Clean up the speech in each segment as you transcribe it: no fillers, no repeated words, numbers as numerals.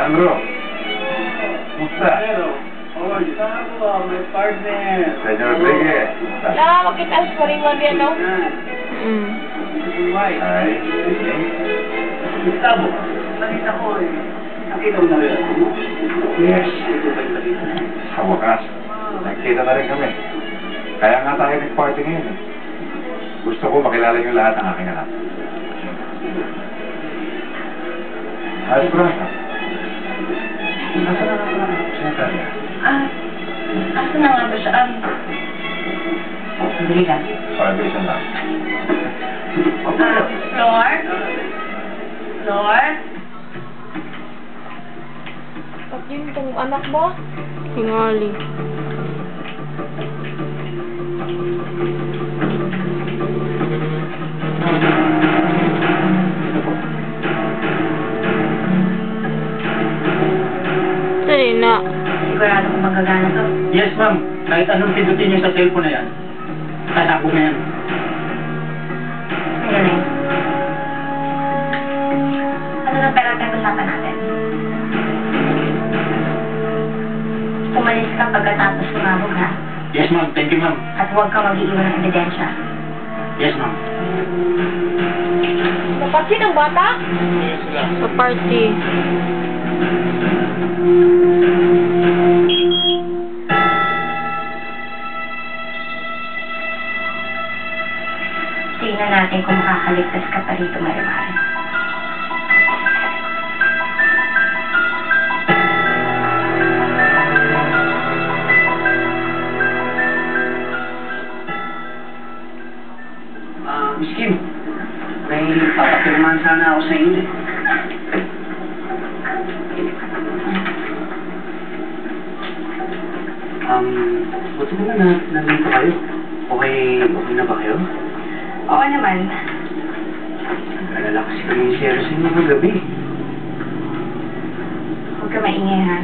Sandro. Kumusta? Oh, Sandro, my partner. Senyor Rodriguez. Nakakakita sa paringwan yan, no? Why? Ay. Gustavo, nakita ko eh. Nakita mo na rin ako. Yes. Ito ba yung nakita? Sa wakas. Nagkita na rin kami. Kaya nga tayo nag-party ngayon eh. Gusto ko makilala yung lahat ng aking anak. Ayos bro. Nasaan na nga Secretary? Asan na nga ba siya? Sandali lang. Celebration lang. Flor? Flor? At yun itong anak ba? Singali. Serena. Sigurado kung magagana to? Yes, ma'am. Kahit anong pindutin niyo sa cellphone na yan, tasabog na yan. Galing. Ano na pera tayo usapan natin? Umalis ka pagkatapos sumabog, ha? Yes, ma'am. Thank you, ma'am. At huwag ka mag-iiwan ng ebidensya. Yes, ma'am. Sa ng bata? Yes, ma'am. Sa party. Tingnan natin kung makakaligtas ka pa rito, Marimar. Miss Kim, may papapirmahan sana ako sa inyo. Buti naman na nandito kayo. Okay na ba kayo? Oo naman. Alala kasi kami yung share sa inyo kagabi. Huwag ka maingay, ha?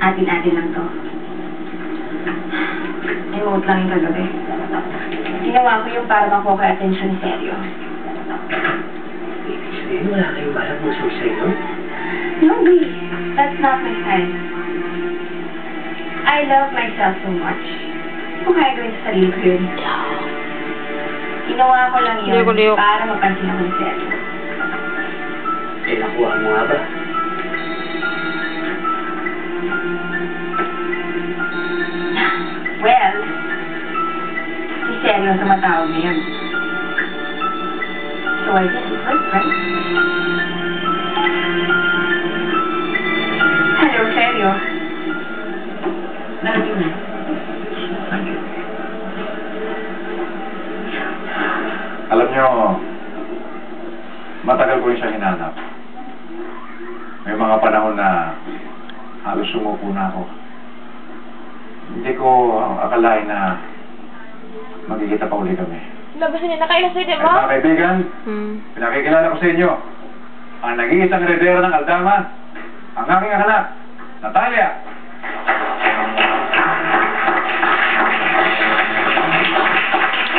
Atin-atin lang to. Remote lang yung kagabi. Ginawa ko yung para makuha attention seryo. Sabihin, wala kayong balak mo suicide, no? No, B. That's not my style. I love myself so much. Kung kaya gawin sa sarili ko yun. Ginawa ko lang yun para mapansin ako ni seryo. Eh, nakuha mo nga ba? Well, si seryo sa matawag na yun. So I guess it worked, right? Hello, seryo. Narating na. Thank you. Alam nyo, matagal ko rin siya hinanap. May mga panahon na halos sumuko na ako. Hindi ko akalain na magkikita pa uli kami. Labas niya na kayo kasi, di Ay, ba? mga kaibigan, pinakikilala ko sa inyo ang nag-iisang heredera ng Aldama, ang aking anak, Natalia.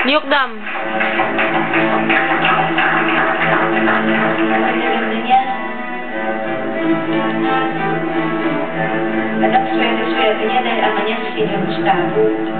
Niyukdam. Ganda niya. At ang swerte-swerte niya dahil ama niya si Senior Gustavo.